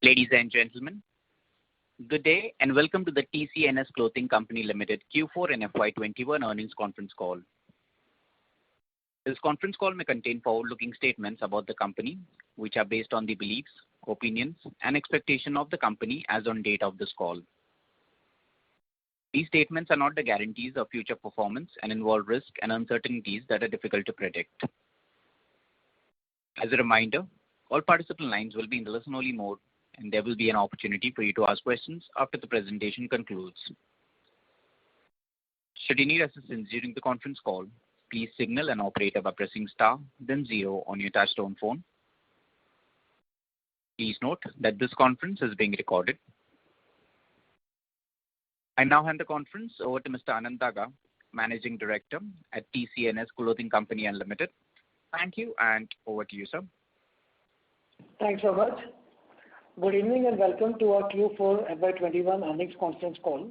Ladies and gentlemen, good day and welcome to the TCNS Clothing Company Limited Q4 and FY21 earnings conference call. This conference call may contain forward-looking statements about the company, which are based on the beliefs, opinions, and expectation of the company as on date of this call. These statements are not the guarantees of future performance and involve risks and uncertainties that are difficult to predict. As a reminder, all participant lines will be in the listen-only mode, and there will be an opportunity for you to ask questions after the presentation concludes. Should you need assistance during the conference call, please signal an operator by pressing star, then 0 on your touchtone phone. Please note that this conference is being recorded. I now hand the conference over to Mr. Anand Daga, Managing Director at TCNS Clothing Company Limited. Thank you, and over to you, sir. Thanks so much. Good evening and welcome to our Q4 FY21 earnings conference call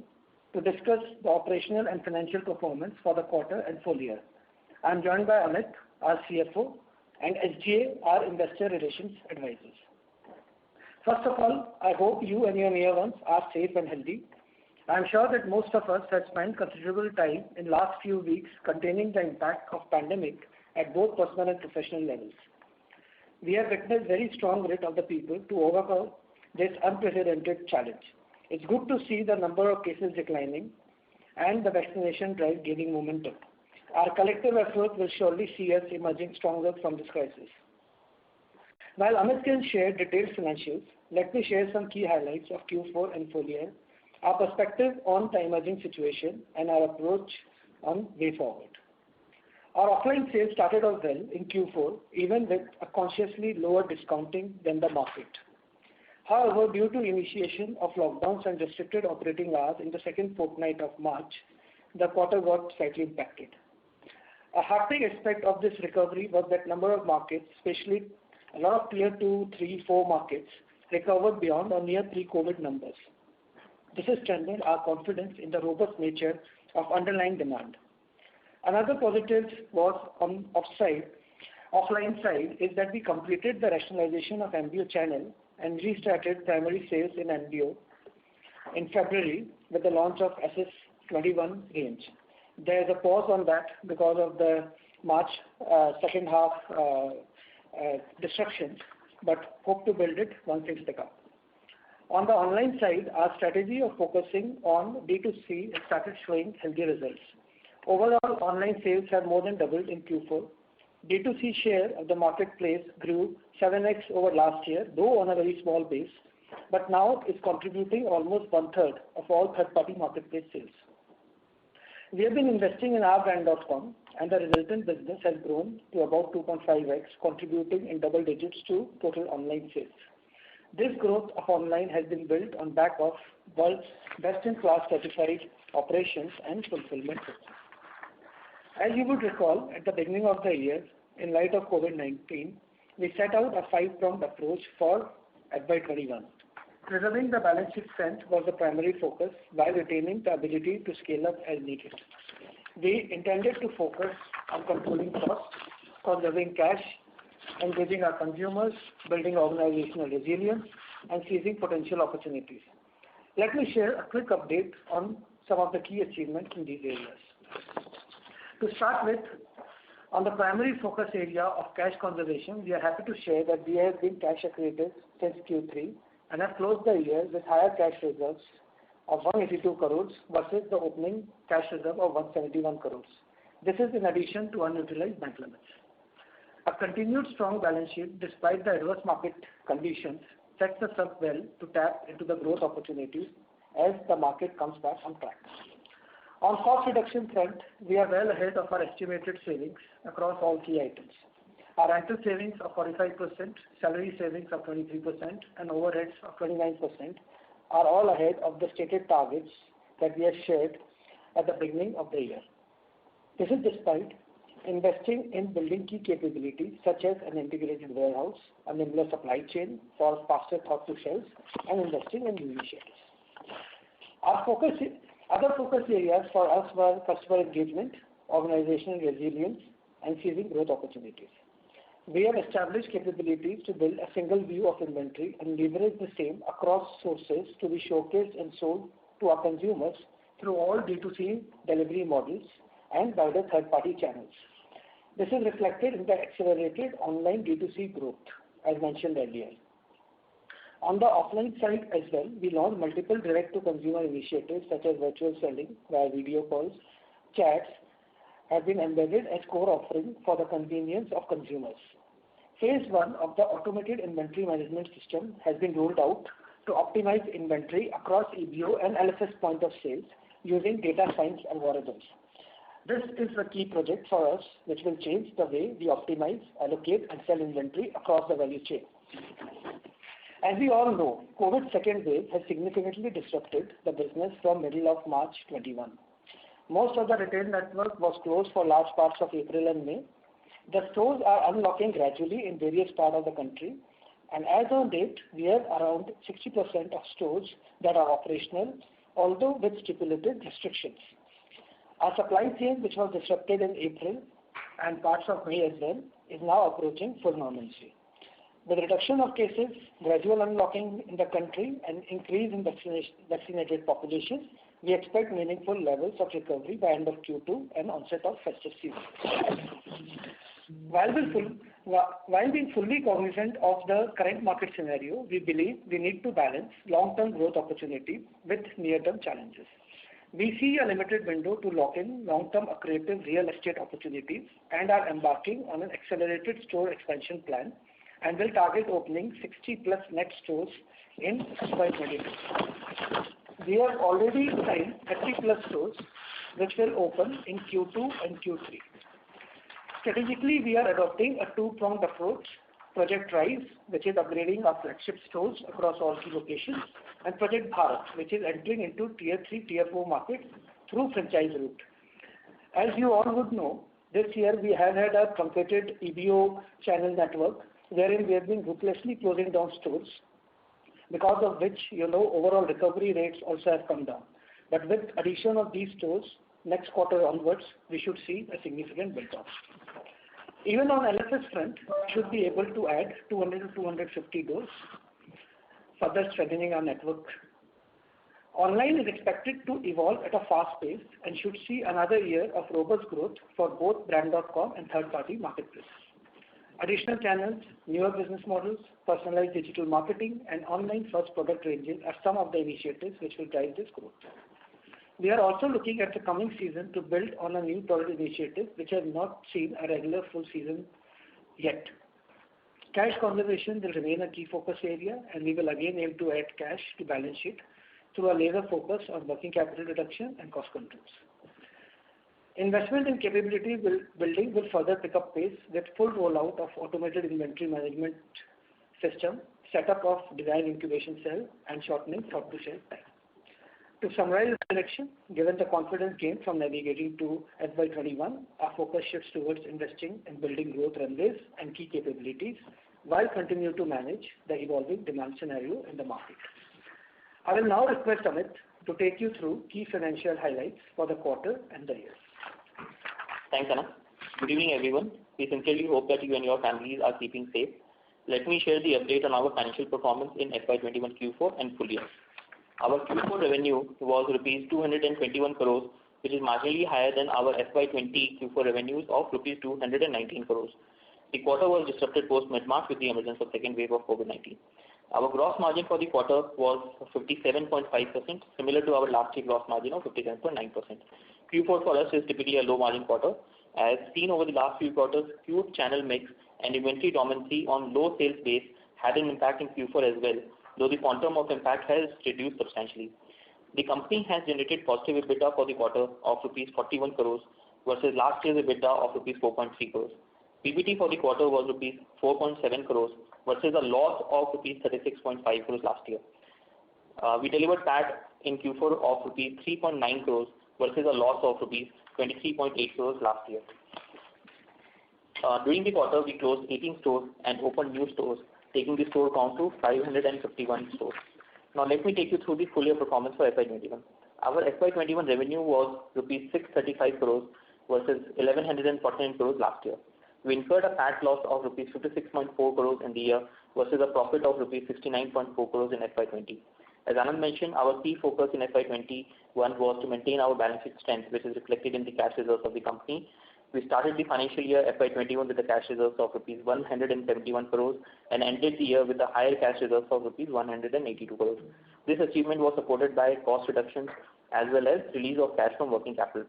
to discuss the operational and financial performance for the quarter and full year. I am joined by Amit, our CFO, and SGA, our investor relations advisors. First of all, I hope you and your near ones are safe and healthy. I am sure that most of us have spent considerable time in last few weeks containing the impact of pandemic at both personal and professional levels. We have witnessed very strong grit of the people to overcome this unprecedented challenge. It's good to see the number of cases declining and the vaccination drive gaining momentum. Our collective effort will surely see us emerging stronger from this crisis. While Amit can share detailed financials, let me share some key highlights of Q4 and full year, our perspective on the emerging situation, and our approach on way forward. Our offline sales started off well in Q4, even with a consciously lower discounting than the market. However, due to initiation of lockdowns and restricted operating hours in the second fortnight of March, the quarter got slightly impacted. A happy aspect of this recovery was that number of markets, especially a lot of tier 2, 3, 4 markets, recovered beyond or near pre-COVID numbers. This has strengthened our confidence in the robust nature of underlying demand. Another positive was on offline side is that we completed the rationalization of MBO channel and restarted primary sales in MBO in February with the launch of SS21 range. There is a pause on that because of the March second half disruptions, but hope to build it once things pick up. On the online side, our strategy of focusing on D2C started showing healthy results. Overall, online sales have more than doubled in Q4. D2C share of the marketplace grew 7x over last year, though on a very small base, but now is contributing almost 1/3 of all third-party marketplace sales. We have been investing in our brand.com, and the resultant business has grown to about 2.5x, contributing in double digits to total online sales. This growth of online has been built on back of world's best-in-class certified operations and fulfillment systems. As you would recall, at the beginning of the year, in light of COVID-19, we set out a 5-pronged approach for FY21. Preserving the balance sheet strength was the primary focus while retaining the ability to scale up as needed. We intended to focus on controlling costs, conserving cash, engaging our consumers, building organizational resilience, and seizing potential opportunities. Let me share a quick update on some of the key achievements in these areas. To start with, on the primary focus area of cash conservation, we are happy to share that we have been cash accretive since Q3 and have closed the year with higher cash reserves of 182 crores versus the opening cash reserve of 171 crores. This is in addition to unutilized bank limits. A continued strong balance sheet despite the adverse market conditions sets us up well to tap into the growth opportunities as the market comes back on track. On cost reduction front, we are well ahead of our estimated savings across all key items. Our rental savings of 45%, salary savings of 23%, and overheads of 29% are all ahead of the stated targets that we have shared at the beginning of the year. This is despite investing in building key capabilities such as an integrated warehouse, a nimbler supply chain for faster thought to shelves, and investing in new initiatives. Other focus areas for us were customer engagement, organizational resilience, and seizing growth opportunities. We have established capabilities to build a single view of inventory and leverage the same across sources to be showcased and sold to our consumers through all D2C delivery models and by the third-party channels. This is reflected in the accelerated online D2C growth, as mentioned earlier. On the offline side as well, we launched multiple direct-to-consumer initiatives such as virtual selling via video calls, chats, have been embedded as core offering for the convenience of consumers. Phase 1 of the automated inventory management system has been rolled out to optimize inventory across EBO and LFS point of sales using data science algorithms. This is a key project for us which will change the way we optimize, allocate and sell inventory across the value chain. As we all know, COVID second wave has significantly disrupted the business from middle of March 21. Most of the retail network was closed for large parts of April and May. The stores are unlocking gradually in various parts of the country, and as on date, we have around 60% of stores that are operational, although with stipulated restrictions. Our supply chain, which was disrupted in April and parts of May as well, is now approaching full normalcy. With reduction of cases, gradual unlocking in the country, and increase in vaccinated population, we expect meaningful levels of recovery by end of Q2 and onset of festive season. While being fully cognizant of the current market scenario, we believe we need to balance long-term growth opportunity with near-term challenges. We see a limited window to lock in long-term accretive real estate opportunities and are embarking on an accelerated store expansion plan and will target opening 60 plus net stores in FY22. We have already signed 30 plus stores which will open in Q2 and Q3. Strategically, we are adopting a two-pronged approach, Project Rise, which is upgrading our flagship stores across all key locations, and Project Bharat, which is entering into Tier 3, Tier 4 markets through franchise route. As you all would know, this year we have had a truncated EBO channel network wherein we have been ruthlessly closing down stores, because of which, overall recovery rates also have come down. But with addition of these stores, next quarter onwards, we should see a significant build-up. Even on LFS front, we should be able to add 200 to 250 doors, further strengthening our network. Online is expected to evolve at a fast pace and should see another year of robust growth for both brand.com and third-party marketplaces. Additional channels, newer business models, personalized digital marketing, and online-first product ranges are some of the initiatives which will drive this growth. We are also looking at the coming season to build on a new product initiative which has not seen a regular full season yet. Cash conservation will remain a key focus area, and we will again aim to add cash to balance sheet through a laser focus on working capital reduction and cost controls. Investment in capability building will further pick up pace with full rollout of automated inventory management system, setup of design incubation cell, and shortening thought to shelf time. To summarize the direction, given the confidence gained from navigating to FY21, our focus shifts towards investing in building growth runways and key capabilities while continuing to manage the evolving demand scenario in the market. I will now request Amit to take you through key financial highlights for the quarter and the year. Thanks, Anna. Good evening, everyone. We sincerely hope that you and your families are keeping safe. Let me share the update on our financial performance in FY21 Q4 and full year. Our Q4 revenue was rupees 221 crores, which is marginally higher than our FY20 Q4 revenues of rupees 219 crores. The quarter was disrupted post mid-March with the emergence of second wave of COVID-19. Our gross margin for the quarter was 57.5%, similar to our last year gross margin of 57.9%. Q4 for us is typically a low margin quarter. As seen over the last few quarters, skewed channel mix and inventory dormancy on low sales base had an impact in Q4 as well, though the quantum of impact has reduced substantially. The company has generated positive EBITDA for the quarter of rupees 41 crores versus last year's EBITDA of rupees 4.3 crores. PBT for the quarter was rupees 4.7 crores versus a loss of rupees 36.5 crores last year. We delivered PAT in Q4 of rupees 3.9 crores versus a loss of rupees 23.8 crores last year. During the quarter, we closed 18 stores and opened new stores, taking the store count to 551 stores. Now let me take you through the full year performance for FY21. Our FY21 revenue was rupees 635 crores versus 1114 crores last year. We incurred a PAT loss of rupees 56.4 crores in the year versus a profit of rupees 69.4 crores in FY20. As Anand mentioned, our key focus in FY21 was to maintain our balance sheet strength, which is reflected in the cash reserves of the company. We started the financial year FY21 with the cash reserves of rupees 171 crores and ended the year with a higher cash reserves of rupees 182 crores. This achievement was supported by cost reductions as well as release of cash from working capital.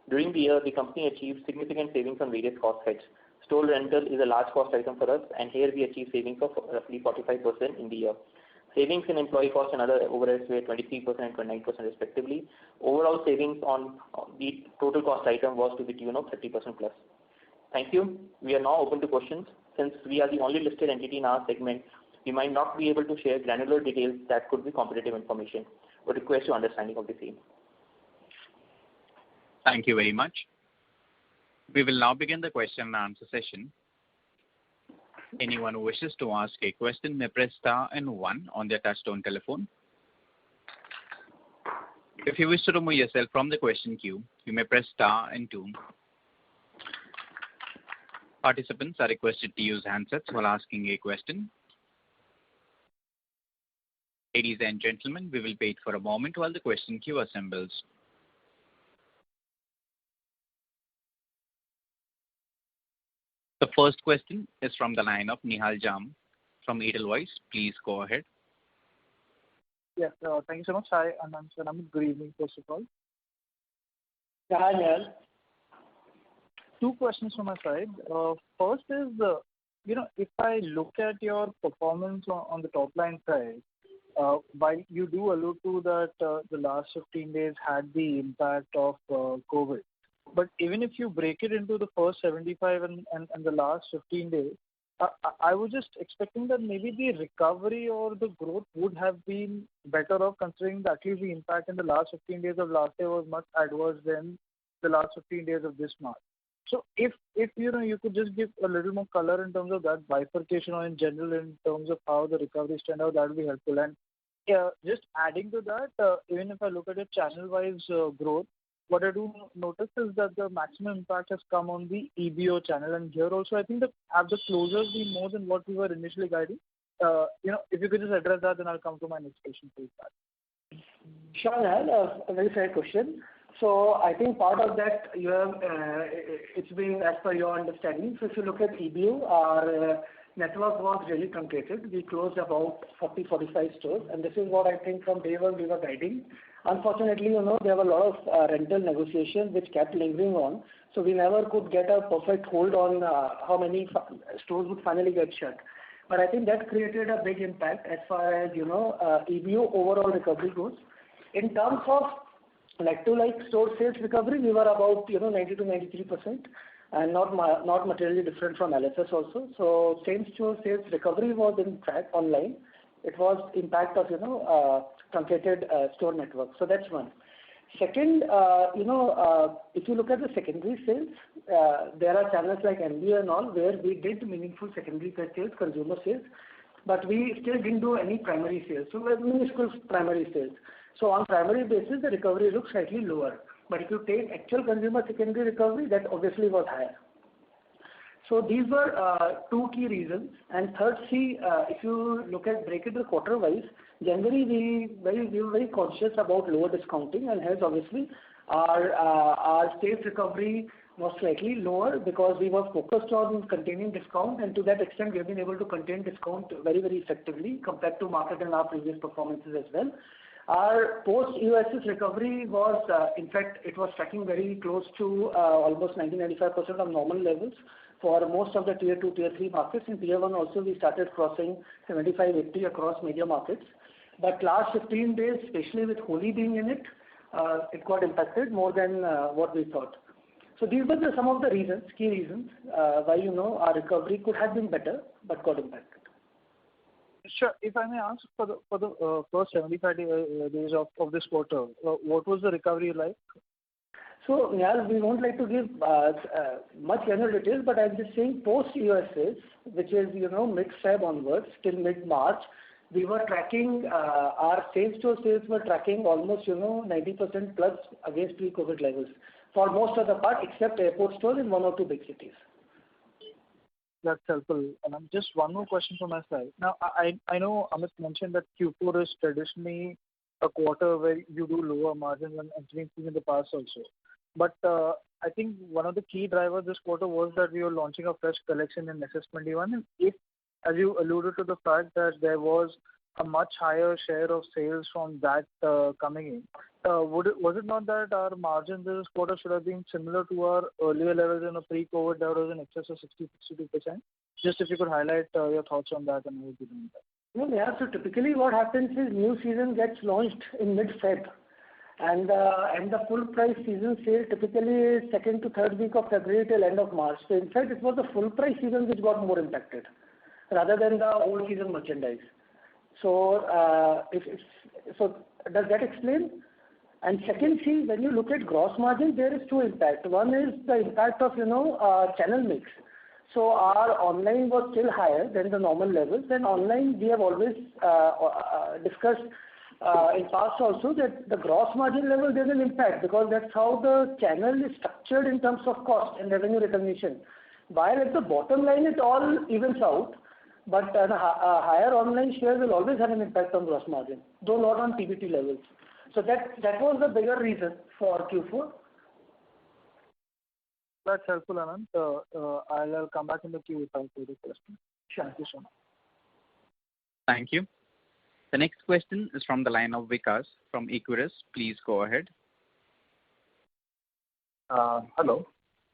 During the year, the company achieved significant savings on various cost heads. Store rental is a large cost item for us, and here we achieved savings of roughly 45% in the year. Savings in employee costs and other overheads were 23% and 29% respectively. Overall savings on the total cost item was to the tune of 30% plus. Thank you. We are now open to questions. Since we are the only listed entity in our segment, we might not be able to share granular details that could be competitive information, but request your understanding of the same. Thank you very much. We will now begin the question and answer session. Anyone who wishes to ask a question may press star and 1 on their touchtone telephone. If you wish to remove yourself from the question queue, you may press star and 2. Participants are requested to use handsets while asking a question. Ladies and gentlemen, we will wait for a moment while the question queue assembles. The first question is from the line of Nihal Jham from Edelweiss. Please go ahead. Yes, thank you so much. Hi, Anand. Good evening, first of all. Hi, Nihal. 2 questions from my side. First is, if I look at your performance on the top line side, while you do allude to that the last 15 days had the impact of COVID, but even if you break it into the first 75 and the last 15 days, I was just expecting that maybe the recovery or the growth would have been better off, considering that at least the impact in the last 15 days of last year was much adverse than the last 15 days of this March. So if you could just give a little more color in terms of that bifurcation or in general in terms of how the recovery stand out, that would be helpful. And just adding to that, even if I look at it channel-wise growth, what I do notice is that the maximum impact has come on the EBO channel, and here also I think that have the closures been more than what we were initially guiding? If you could just address that, then I'll come to my next question, please. Sure, Nihal. A very fair question. So I think part of that you have, it's been as per your understanding. So if you look at EBO, our network was really truncated. We closed about 40-45 stores, and this is what I think from day one we were guiding. Unfortunately, there were a lot of rental negotiations which kept lingering on, so we never could get a perfect hold on how many stores would finally get shut. But I think that created a big impact as far as EBO overall recovery goes. In terms of like-to-like store sales recovery, we were about 90 to 93%, and not materially different from LFS also. So same store sales recovery was in track online. It was impact of truncated store network. So that's one. Second, if you look at the secondary sales, there are channels like MBO and all where we did meaningful secondary sales, consumer sales, but we still didn't do any primary sales. So we had minuscule primary sales. So on primary basis, the recovery looks slightly lower. But if you take actual consumer secondary recovery, that obviously was higher. So these were 2 key reasons. And third, if you break it quarter-wise, generally we were very conscious about lower discounting, and hence obviously our sales recovery was slightly lower because we were focused on containing discount, and to that extent we have been able to contain discount very, very effectively compared to market and our previous performances as well. Our post-EOSS recovery was, in fact, it was tracking very close to almost 90-95% of normal levels for most of the tier 2, tier 3 markets. In tier 1 also we started crossing 75-80 across major markets. But last 15 days, especially with Holi being in it, it got impacted more than what we thought. So these were some of the reasons, key reasons, why our recovery could have been better but got impacted. Sure. If I may ask, for the first 75 days of this quarter, what was the recovery like? So, Nihal, we won't like to give much general details, but I'm just saying post-EOSS, which is, mid-Feb onwards till mid-March, we were tracking, our same-store sales were tracking almost, 90% plus against pre-COVID levels for most of the part except airport stores in 1 or 2 big cities. That's helpful. And just one more question from my side. Now, I know Amit mentioned that Q4 is traditionally a quarter where you do lower margins, and it's been seen in the past also. But I think one of the key drivers this quarter was that we were launching a fresh collection in SS21. And if, as you alluded to the fact that there was a much higher share of sales from that coming in, was it not that our margins this quarter should have been similar to our earlier levels in a pre-COVID that was in excess of 60-62%? Just if you could highlight your thoughts on that, and we would be doing that. No, yeah. So typically what happens is new season gets launched in mid-Feb, and the full price season sale typically is second to third week of February till end of March. So in fact, it was the full price season which got more impacted rather than the old season merchandise. So so does that explain? And second, see, when you look at gross margin, there is two impacts. One is the impact of channel mix. So our online was still higher than the normal levels, and online we have always discussed in past also that the gross margin level there's an impact because that's how the channel is structured in terms of cost and revenue recognition. While at the bottom line it all evens out, but a higher online share will always have an impact on gross margin, though not on PBT levels. So that was the bigger reason for Q4. That's helpful, Anand. I'll come back in the queue if I have further questions. Sure. Thank you so much. Thank you. The next question is from the line of Vikas from Equirus. Please go ahead. Hello.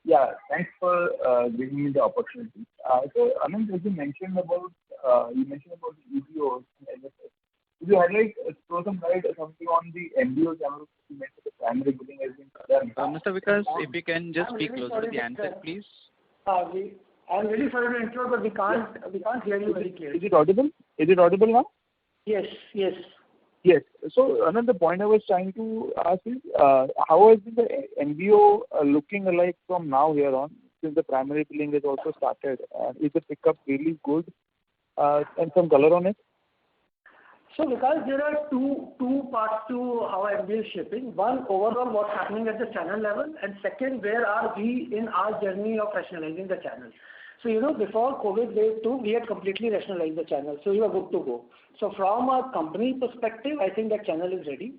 Yeah, thanks for giving me the opportunity. So, Anand, as you mentioned about the EBOs and LFS. Could you highlight, throw some light or something on the MBO channel? You mentioned the primary billing has been done. Mr. Vikas, if you can just speak closer to the answer, please. I'm really sorry to interrupt, but we can't hear you very clearly. Is it audible? Is it audible now? Yes. Yes. So, Anand, the point I was trying to ask is, how is the MBO looking like from now here on, since the primary billing has also started? Is the pickup really good? And some color on it? So because there are two parts to how MBO is shaping. One, overall what's happening at the channel level, and second, where are we in our journey of rationalizing the channel. So before COVID wave 2, we had completely rationalized the channel, so we were good to go. So from a company perspective, I think that channel is ready.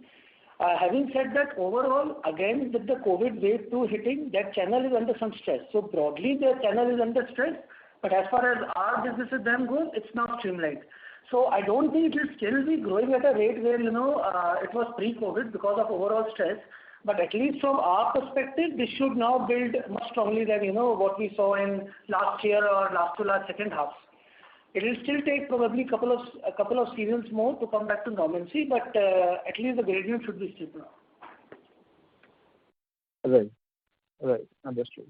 Having said that, overall, again with the COVID wave 2 hitting, that channel is under some stress. So broadly, the channel is under stress, but as far as our business with them goes, it's not streamlined. So I don't think it will still be growing at a rate where it was pre-COVID because of overall stress. But at least from our perspective, this should now build much strongly than what we saw in last year or last to last second half. It will still take probably a couple of seasons more to come back to normalcy, but at least the gradient should be steep now. Right. Understood.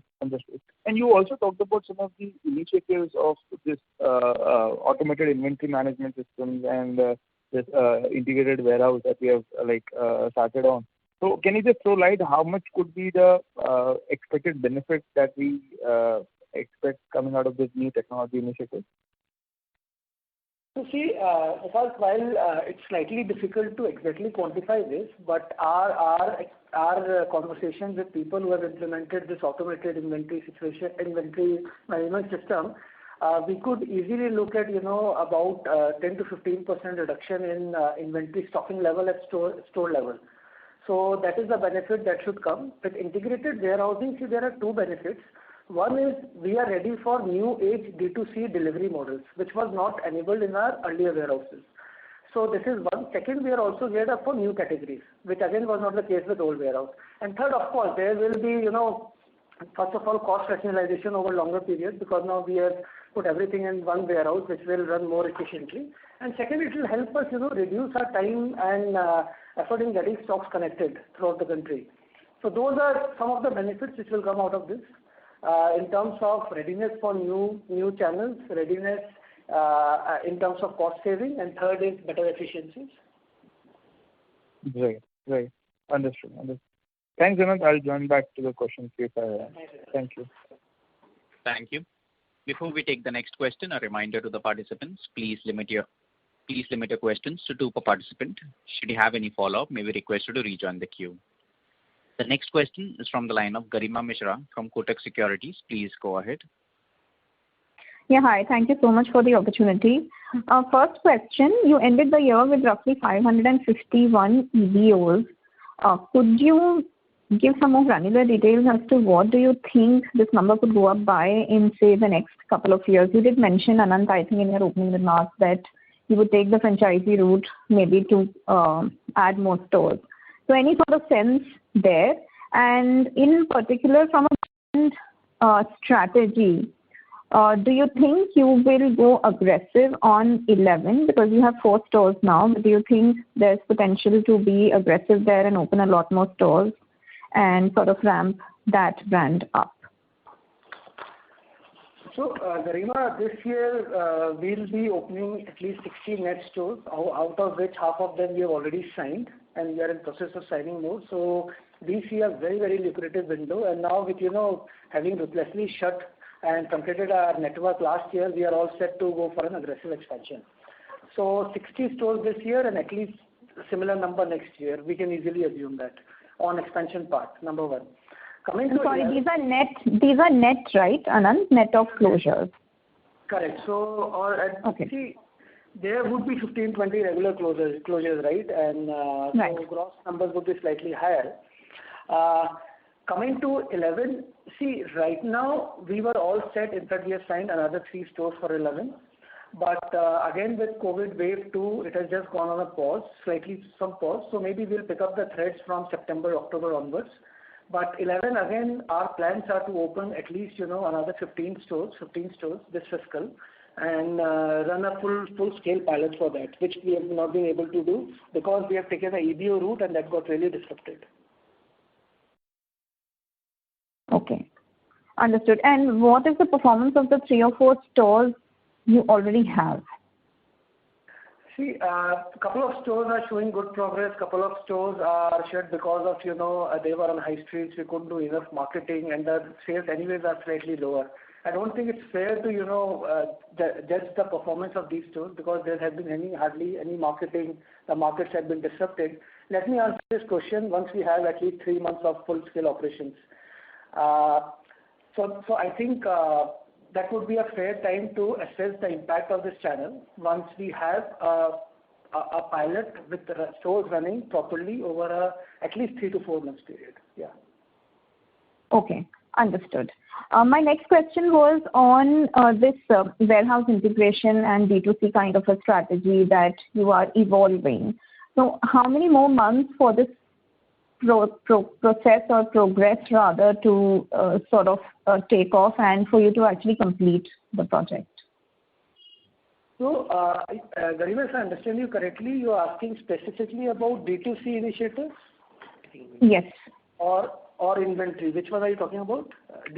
And you also talked about some of the initiatives of this automated inventory management systems and this integrated warehouse that we have started on. So can you just throw light how much could be the expected benefits that we expect coming out of this new technology initiative? So see, because while it's slightly difficult to exactly quantify this, but our conversations with people who have implemented this automated inventory management system, we could easily look at about 10 to 15% reduction in inventory stocking level at store level. So that is the benefit that should come. With integrated warehousing, see, there are two benefits. One is we are ready for new age D2C delivery models, which was not enabled in our earlier warehouses. So this is one. Second, we are also geared up for new categories, which again was not the case with old warehouse. And third, of course, there will be, first of all, cost rationalization over longer periods because now we have put everything in one warehouse, which will run more efficiently. And second, it will help us, reduce our time and effort in getting stocks connected throughout the country. So those are some of the benefits which will come out of this. In terms of readiness for new channels, readiness in terms of cost saving, and third is better efficiencies. Right. Understood. Thanks, Anand. I'll join back to the questions if I have. Thank you. Thank you. Before we take the next question, a reminder to the participants, please limit your questions to 2 per participant. Should you have any follow-up, may we request you to rejoin the queue. The next question is from the line of Garima Mishra from Kotak Securities. Please go ahead. Yeah, hi. Thank you so much for the opportunity. First question, you ended the year with roughly 551 EBOs. Could you give some more granular details as to what do you think this number could go up by in, say, the next couple of years? You did mention, Anant, I think in your opening remarks, that you would take the franchisee route maybe to add more stores. So any sort of sense there? And in particular, from a strategy, do you think you will go aggressive on 11 because you have 4 stores now? But do you think there's potential to be aggressive there and open a lot more stores and sort of ramp that brand up? So, Garima, this year we'll be opening at least 60 net stores, out of which half of them we have already signed, and we are in process of signing more. So we see a very, very lucrative window. And now with, having ruthlessly shut and completed our network last year, we are all set to go for an aggressive expansion. So 60 stores this year and at least a similar number next year. We can easily assume that on expansion part, number one. Sorry, these are net, right, Anant? Net of closures. Correct. So, see, there would be 15, 20 regular closures, right? And right. So gross numbers would be slightly higher. Coming to 11, see, right now we were all set. In fact, we have signed another 3 stores for 11. But again, with COVID wave 2, it has just gone on a pause, some pause. So maybe we'll pick up the threads from September, October onwards. But 11, again, our plans are to open at least, another 15 stores this fiscal, and run a full-scale pilot for that, which we have not been able to do because we have taken the EBO route and that got really disrupted. Okay. Understood. And what is the performance of the 3 or 4 stores you already have? See, a couple of stores are showing good progress. Couple of stores are shut because of, they were on high streets. We couldn't do enough marketing and the sales anyways are slightly lower. I don't think it's fair to, judge the performance of these stores because there has been hardly any marketing. The markets have been disrupted. Let me answer this question once we have at least 3 months of full-scale operations. So I think that would be a fair time to assess the impact of this channel once we have a pilot with the stores running properly over at least 3 to 4 months period. Yeah. Okay, understood. My next question was on this warehouse integration and D2C kind of a strategy that you are evolving. So how many more months for this process or progress rather to sort of take off and for you to actually complete the project? So, Garima, if I understand you correctly, you are asking specifically about D2C initiatives? Yes. Or inventory. Which one are you talking about?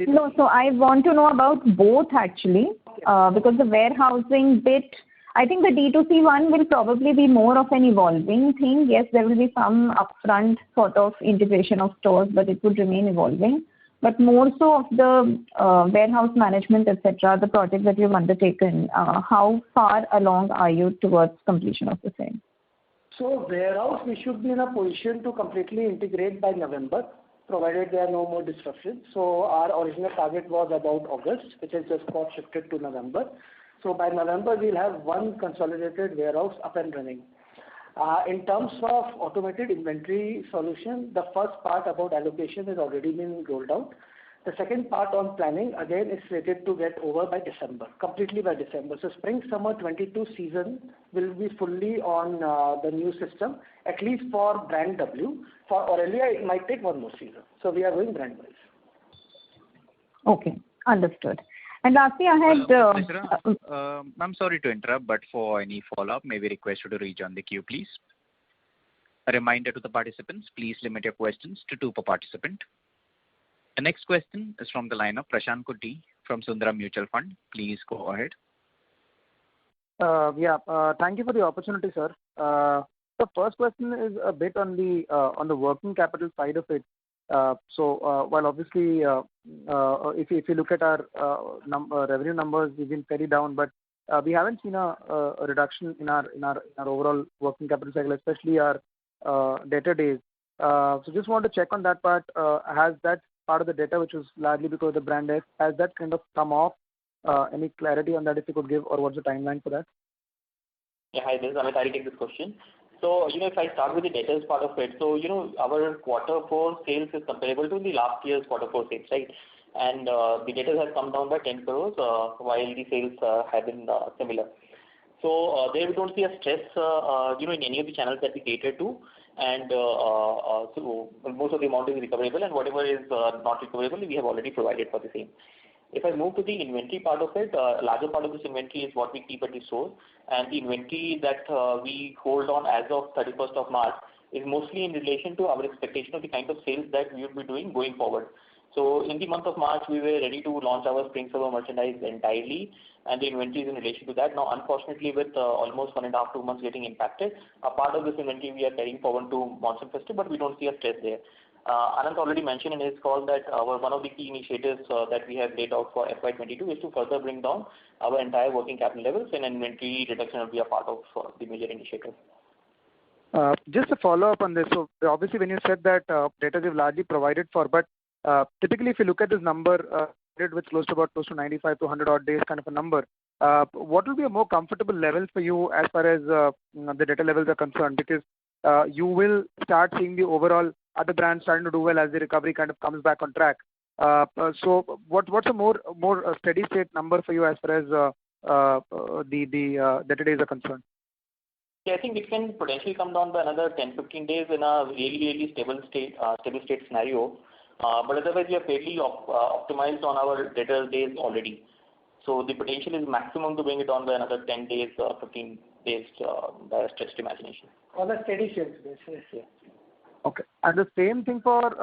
No, so I want to know about both actually, because the warehousing bit, I think the D2C one will probably be more of an evolving thing. Yes, there will be some upfront sort of integration of stores, but it would remain evolving. But more so of the warehouse management, etc., the project that you've undertaken, how far along are you towards completion of the same? So warehouse, we should be in a position to completely integrate by November, provided there are no more disruptions. So our original target was about August, which has just got shifted to November. So by November, we'll have one consolidated warehouse up and running. In terms of automated inventory solution, the first part about allocation has already been rolled out. The second part on planning, again, is slated to get over by December, completely by December. So spring-summer 22 season will be fully on the new system, at least for brand W. For Aurelia, it might take 1 more season. So we are going brand-wise. Okay, understood. And lastly, I had... I'm sorry to interrupt, but for any follow-up, may we request you to rejoin the queue, please. A reminder to the participants, please limit your questions to 2 per participant. The next question is from the line of Prashant Kutty from Sundaram Mutual Fund. Please go ahead. Thank you for the opportunity, sir. The first question is a bit on the working capital side of it. While obviously, if you look at our revenue numbers, we've been fairly down, but we haven't seen a reduction in our overall working capital cycle, especially our debtor days. So just want to check on that part. Has that part of the data, which was largely because of the brand X, has that kind of come off Any clarity on that if you could give, or what's the timeline for that? Yeah, hi, this is Amit. I'll take this question. So, if I start with the debtors part of it, so, our quarter 4 sales is comparable to the last year's quarter 4 sales, right? And the debtors have come down by 10 crores, while the sales have been similar. So, there we don't see a stress, in any of the channels that we cater to. And so most of the amount is recoverable, and whatever is not recoverable, we have already provided for the same. If I move to the inventory part of it, a larger part of this inventory is what we keep at the store, and the inventory that we hold on as of 31st of March is mostly in relation to our expectation of the kind of sales that we will be doing going forward. So in the month of March, we were ready to launch our spring summer merchandise entirely, and the inventory is in relation to that. Now, unfortunately, with almost 1.5 to 2 months getting impacted, a part of this inventory we are carrying forward to monsoon festive, but we don't see a stress there. Anand already mentioned in his call that one of the key initiatives that we have laid out for FY22 is to further bring down our entire working capital levels, and inventory reduction will be a part of the major initiative. Just a follow-up on this. So obviously when you said that debtors have largely provided for, but typically if you look at this number, with close to 95 to 100 odd days kind of a number, what will be a more comfortable level for you as far as the debtor levels are concerned? Because you will start seeing the overall other brands starting to do well as the recovery kind of comes back on track. So what's a more steady state number for you as far as the debtor days are concerned? Yeah, I think it can potentially come down by another 10-15 days in a really stable state scenario. But otherwise, we are fairly optimized on our debtor days already. So the potential is maximum to bring it down by another 10 days, 15 days by a stretched imagination. On a steady state basis, yeah. Okay. And the same thing for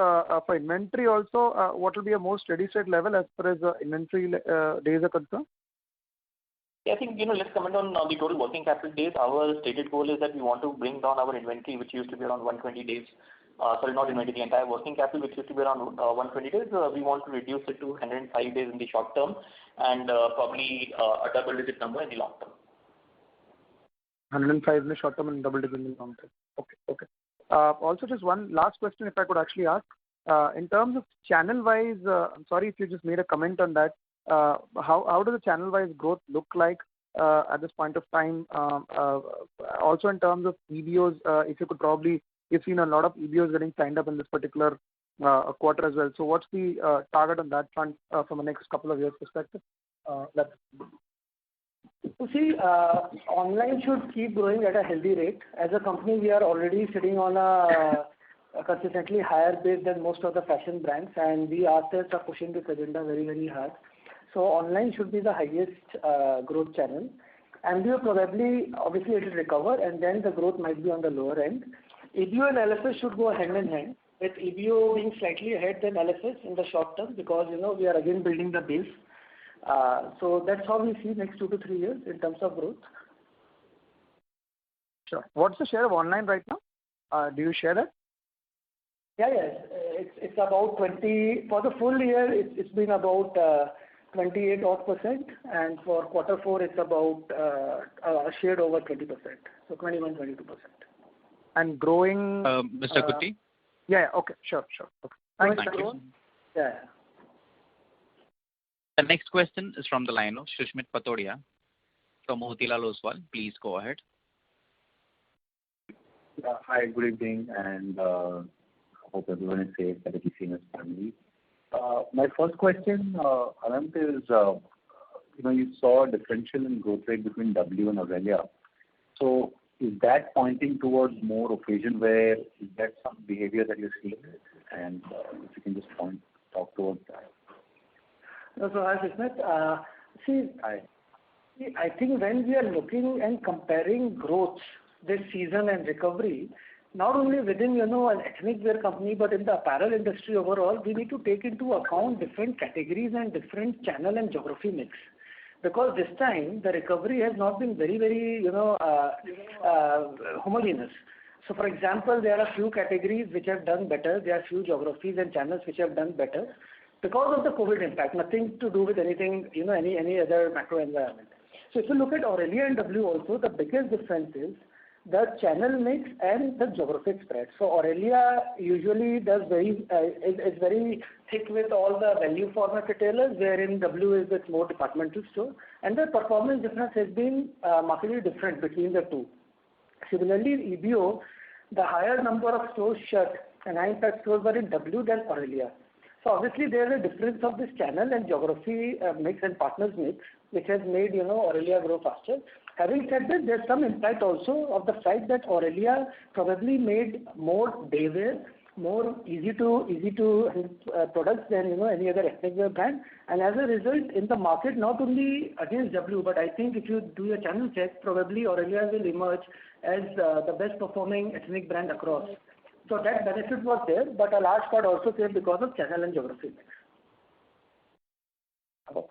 inventory also, what will be a more steady state level as far as inventory days are concerned? Yeah, I think, let's comment on the total working capital days. Our stated goal is that we want to bring down our inventory, which used to be around 120 days. Sorry, not inventory, the entire working capital, which used to be around 120 days. We want to reduce it to 105 days in the short term, and probably a double-digit number in the long term. 105 in the short term and double-digit in the long term. Okay. Also, just one last question, if I could actually ask. In terms of channel-wise, I'm sorry if you just made a comment on that. How does the channel-wise growth look like at this point of time? Also, in terms of EBOs, if you could probably, you've seen a lot of EBOs getting signed up in this particular quarter as well. So, what's the target on that front from the next couple of years perspective? You see, online should keep growing at a healthy rate. As a company, we are already sitting on a consistently higher base than most of the fashion brands, and we ourselves are pushing this agenda very hard. So online should be the highest growth channel. And we will probably, obviously it will recover, and then the growth might be on the lower end. EBO and LFS should go hand in hand, with EBO being slightly ahead than LFS in the short term, because we are again building the base. So that's how we see next 2 to 3 years in terms of growth. Sure. What's the share of online right now? Do you share that? Yeah. It's about 20. For the full year, it's been about 28 odd %, and for quarter 4, it's about a shade over 20%. So 21-22%. And growing. Mr. Kutti? Yeah. Okay. Sure. Okay. Thank you. Yeah. The next question is from the line of Shushmit Patodia from Motilal Oswal. Please go ahead. Hi, good evening, and hope everyone is safe at the TCNS family. My first question, Anant, is you saw a differential in growth rate between W and Aurelia. So is that pointing towards more occasion wear? Is that some behavior that you're seeing? And if you can just talk towards that. No, so hi, Shushmit. I think when we are looking and comparing growth this season and recovery, not only within an ethnic wear company, but in the apparel industry overall, we need to take into account different categories and different channel and geography mix. Because this time the recovery has not been very homogeneous. So for example, there are few categories which have done better. There are few geographies and channels which have done better because of the COVID impact. Nothing to do with anything, any other macro environment. So if you look at Aurelia and W also, the biggest difference is the channel mix and the geographic spread. So Aurelia usually is very thick with all the value format retailers, wherein W is with more departmental store, and the performance difference has been markedly different between the two. Similarly, in EBO, the higher number of stores shut and high-impact stores were in W than Aurelia. So obviously there is a difference of this channel and geography mix and partners mix, which has made Aurelia grow faster. Having said that, there's some impact also of the fact that Aurelia probably made more day wear, more easy to products than any other ethnic wear brand, and as a result in the market, not only against W, but I think if you do a channel check, probably Aurelia will emerge as the best performing ethnic brand across. So that benefit was there, but a large part also came because of channel and geography. Okay.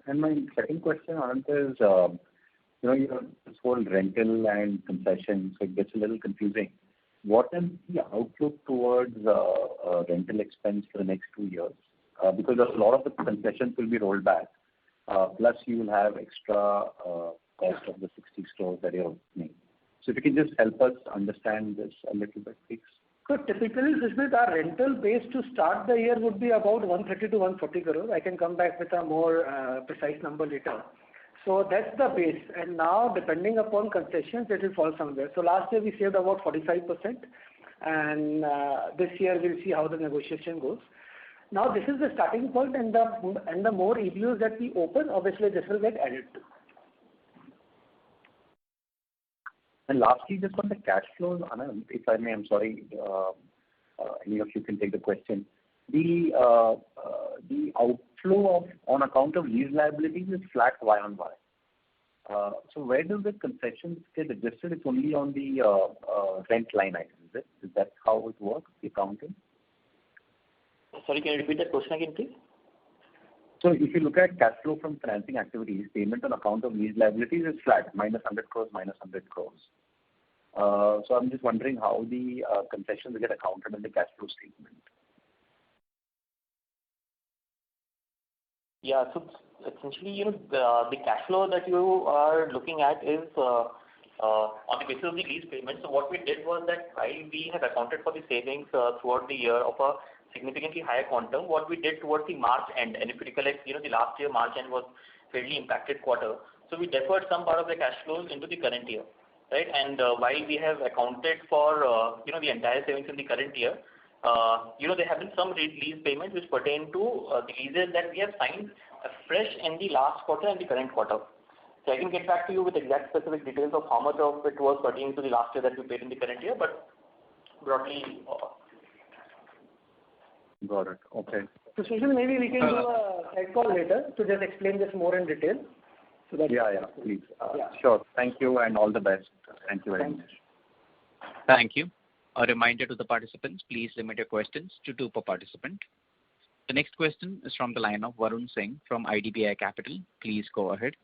And my second question, Anant, is this whole rental and concessions, so it gets a little confusing. What is the outlook towards rental expense for the next 2 years? Because a lot of the concessions will be rolled back, plus you will have extra cost of the 60 stores that you're opening. So if you can just help us understand this a little bit, please. So typically, Sushmit, our rental base to start the year would be about 130 to 140 crore. I can come back with a more precise number later. So that's the base. And now, depending upon concessions, it will fall somewhere. So last year we saved about 45%, and this year we'll see how the negotiation goes. Now this is the starting point, and the more EBOs that we open, obviously this will get added to. And lastly, just on the cash flows, Anand, if I may, I'm sorry, any of you can take the question. The outflow on account of lease liabilities is flat Y on Y. So where does the concessions get adjusted? It's only on the rent line item, is it? Is that how it works, the accounting? Sorry, can you repeat that question again, please? So if you look at cash flow from financing activities, payment on account of lease liabilities is flat, minus 100 crores, minus 100 crores. So I'm just wondering how the concessions get accounted in the cash flow statement. Yeah, so essentially, the cash flow that you are looking at is on the basis of the lease payment. So what we did was that while we have accounted for the savings throughout the year of a significantly higher quantum, what we did towards the March end, and if you recollect, the last year March end was fairly impacted quarter. So we deferred some part of the cash flows into the current year, right? And while we have accounted for the entire savings in the current year, there have been some lease payments which pertain to the leases that we have signed fresh in the last quarter and the current quarter. So I can get back to you with exact specific details of how much of it was pertaining to the last year that we paid in the current year, but broadly. Got it. Okay. So Sushil, maybe we can do a side call later to just explain this more in detail. So that Please. Sure. Thank you and all the best. Thank you very much. Thank you. A reminder to the participants, please limit your questions to 2 per participant. The next question is from the line of Varun Singh from IDBI Capital. Please go ahead.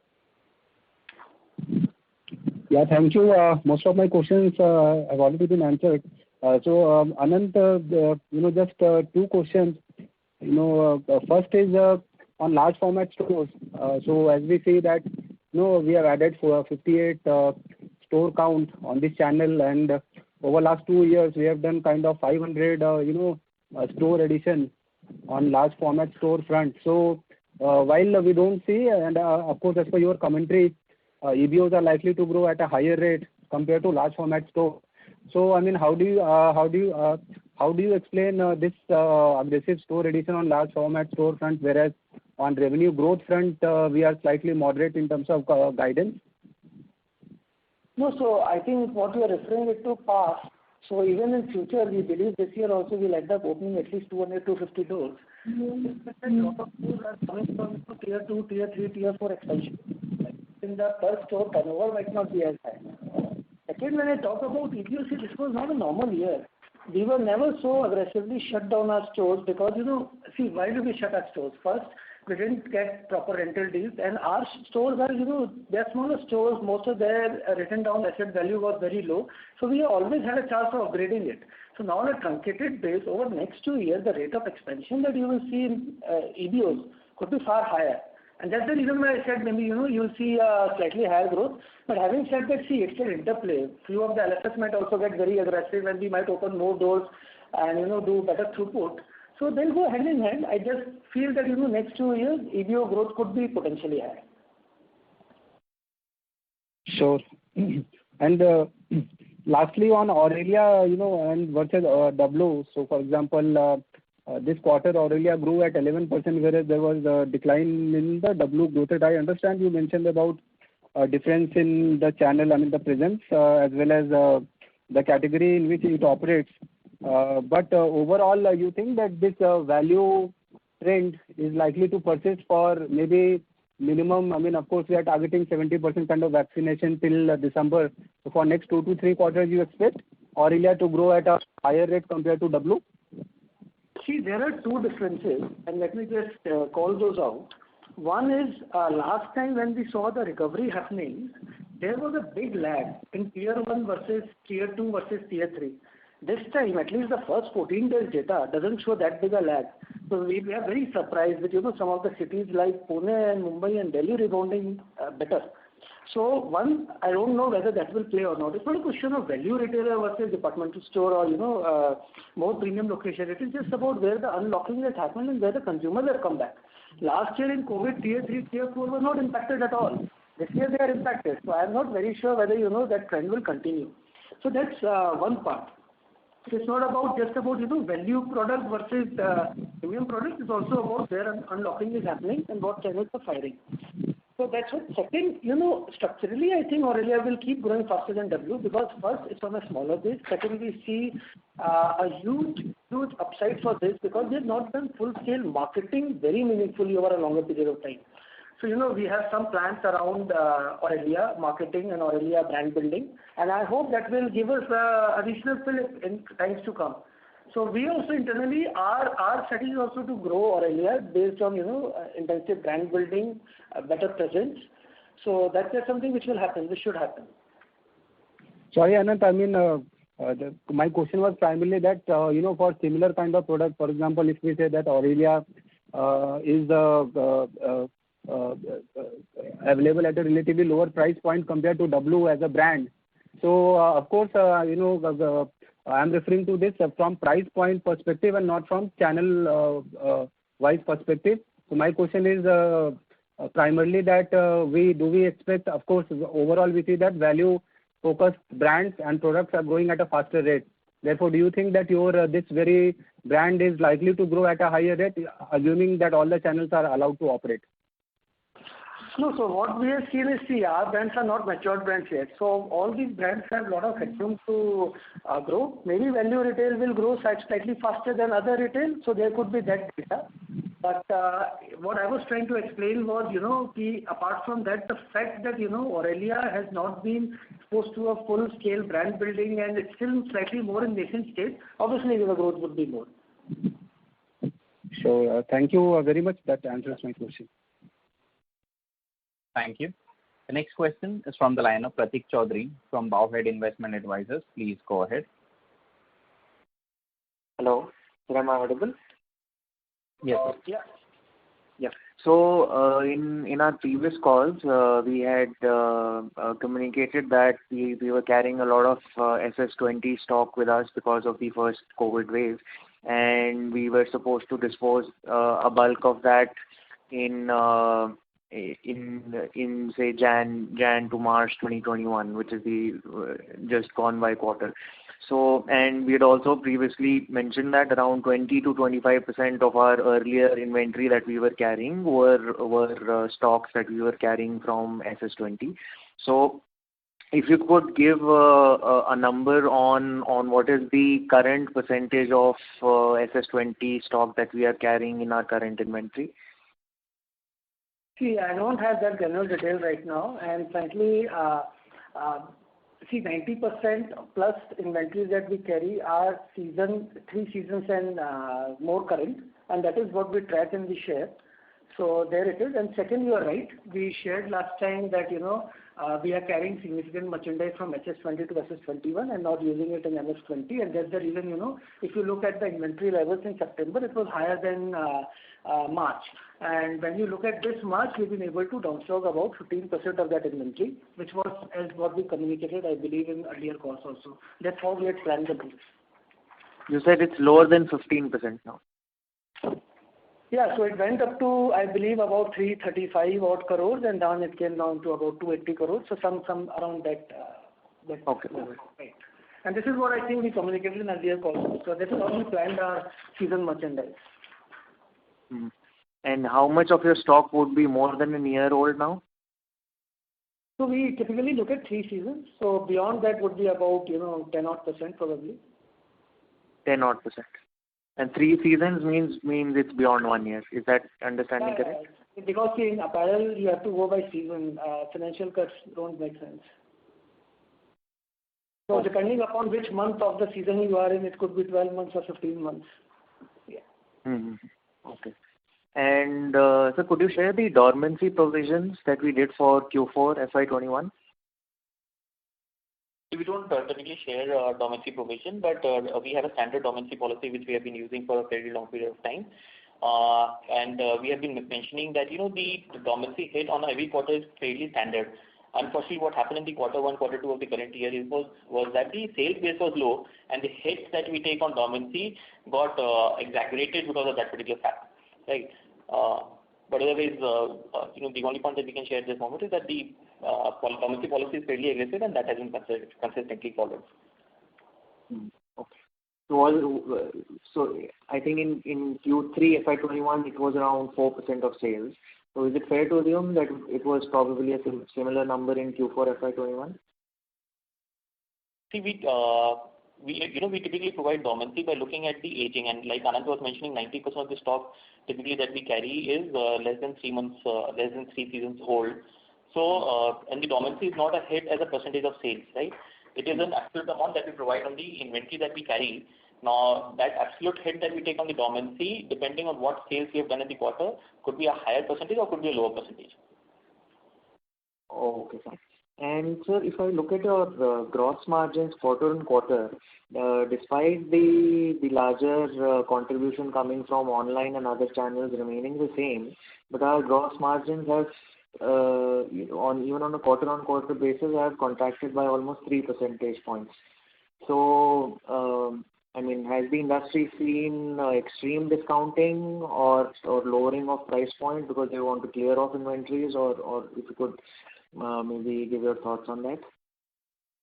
Yeah, thank you. Most of my questions have already been answered. So, Anant, just 2 questions. First is on large format stores. So as we see that, we have added 58 store count on this channel, and over last 2 years we have done kind of 500 store addition on large format store front. So while we don't see, and of course as per your commentary, EBOs are likely to grow at a higher rate compared to large format store. So I mean, how do you explain this aggressive store addition on large format store front, whereas on revenue growth front we are slightly moderate in terms of guidance? No, so I think what you are referring it to past. So even in future, we believe this year also we'll end up opening at least 200-250 doors. A lot of stores are coming from tier 2, tier 3, tier 4 expansion. In the per store turnover might not be as high. Second, when I talk about EBO, this was not a normal year. We were never so aggressively shut down our stores because, why do we shut our stores? First, we didn't get proper rental deals, and our stores are, they're smaller stores. Most of their written down asset value was very low. So we always had a chance of upgrading it. So now on a truncated base, over the next 2 years, the rate of expansion that you will see in EBOs could be far higher. And that's the reason why I said maybe, you'll see a slightly higher growth. But having said that, see, it's an interplay. Few of the LFS might also get very aggressive and we might open more doors and, do better throughput. So they'll go hand in hand. I just feel that, next 2 years, EBO growth could be potentially higher. Sure. And lastly, on Aurelia, and versus W. So, for example, this quarter Aurelia grew at 11%, whereas there was a decline in the W growth rate. I understand you mentioned about difference in the channel, the presence, as well as the category in which it operates. But overall, you think that this value trend is likely to persist for maybe minimum, of course, we are targeting 70% kind of vaccination till December. So for next 2 to 3 quarters, you expect Aurelia to grow at a higher rate compared to W? See, there are two differences, and let me just call those out. One is last time when we saw the recovery happening, there was a big lag in tier 1 versus tier 2 versus tier 3. This time, at least the first 14 days data doesn't show that big a lag. So we are very surprised with some of the cities like Pune and Mumbai and Delhi rebounding better. So one, I don't know whether that will play or not. It's not a question of value retailer versus departmental store or more premium location. It is just about where the unlocking has happened and where the consumers have come back. Last year in COVID, tier 3, tier 4 were not impacted at all. This year they are impacted. So I'm not very sure whether that trend will continue. So that's one part. It's not about just about value product versus premium product. It's also about where unlocking is happening and what channels are firing. So that's what. Second, structurally, I think Aurelia will keep growing faster than W because first, it's on a smaller base. Second, we see a huge upside for this because they've not done full-scale marketing very meaningfully over a longer period of time. So, we have some plans around Aurelia marketing and Aurelia brand building, and I hope that will give us additional fillip in times to come. So we also internally, our strategy is also to grow Aurelia based on, intensive brand building, better presence. So that's something which will happen, which should happen. Sorry, Anant, my question was primarily that, for similar kind of product, for example, if we say that Aurelia is available at a relatively lower price point compared to W as a brand. So, of course, I'm referring to this from price point perspective and not from channel wise perspective. So my question is primarily that we expect, of course, overall we see that value focused brands and products are growing at a faster rate. Therefore, do you think that your this very brand is likely to grow at a higher rate, assuming that all the channels are allowed to operate? No, so what we have seen is, our brands are not matured brands yet. So all these brands have a lot of headroom to grow. Maybe value retail will grow slightly faster than other retail, so there could be that data. But what I was trying to explain was, apart from that, the fact that, Aurelia has not been exposed to a full-scale brand building and it's still slightly more in nascent state, obviously the growth would be more. So thank you very much. That answers my question. Thank you. The next question is from the line of Pratik Chaudhary from Bowhead Investment Advisors. Please go ahead. Hello, am I audible? Yes. Yeah. So in our previous calls, we had communicated that we were carrying a lot of SS20 stock with us because of the first COVID wave, and we were supposed to dispose a bulk of that in say Jan to March 2021, which is the just gone by quarter. So, and we had also previously mentioned that around 20 to 25% of our earlier inventory that we were carrying were stocks that we were carrying from SS20. So, if you could give a number on what is the current percentage of SS20 stock that we are carrying in our current inventory. See, I don't have that general detail right now, and frankly, 90% plus inventories that we carry are 3 seasons and more current, and that is what we track and we share. So there it is. And second, you are right. We shared last time that we are carrying significant merchandise from SS20 to SS21 and not using it in MS20. And that's the reason, if you look at the inventory levels in September, it was higher than March. And when you look at this March, we've been able to downstock about 15% of that inventory, which was as what we communicated, I believe, in earlier calls also. That's how we had planned the moves. You said it's lower than 15% now. Yeah, so it went up to, I believe, about 335 odd crores, and then it came down to about 280 crores. So some around that. Okay. Level, right. And this is what I think we communicated in earlier calls. So this is how we planned our season merchandise. Mm-hmm. And how much of your stock would be more than a year old now? So we typically look at 3 seasons. So beyond that would be about 10 odd % probably. 10 odd %. And 3 seasons means it's beyond 1 year. Is that understanding correct? Because in apparel you have to go by season. Financial cuts don't make sense. So depending upon which month of the season you are in, it could be 12 months or 15 months. Yeah. Mm-hmm. Okay. And so could you share the dormancy provisions that we did for Q4 FY21? We don't typically share dormancy provision, but we have a standard dormancy policy which we have been using for a very long period of time. And we have been mentioning that, the dormancy hit on every quarter is fairly standard. Unfortunately, what happened in the quarter 1, quarter 2 of the current year was that the sales base was low and the hits that we take on dormancy got exaggerated because of that particular fact. Right? But otherwise, the only point that we can share at this moment is that the dormancy policy is fairly aggressive and that has been consistently followed. Okay. So I think in Q3 FY21 it was around 4% of sales. So is it fair to assume that it was probably a similar number in Q4 FY21? See, we typically provide dormancy by looking at the aging, and like Anant was mentioning, 90% of the stock typically that we carry is less than 3 months, less than 3 seasons old. So, and the dormancy is not a hit as a percentage of sales, right? It is an absolute amount that we provide on the inventory that we carry. Now, that absolute hit that we take on the dormancy, depending on what sales we have done in the quarter, could be a higher percentage or could be a lower percentage. Okay, sir. And sir, if I look at your gross margins quarter on quarter, despite the larger contribution coming from online and other channels remaining the same, but our gross margins have, even on a quarter on quarter basis, have contracted by almost 3 percentage points. So, has the industry seen extreme discounting or lowering of price point because they want to clear off inventories, or if you could maybe give your thoughts on that?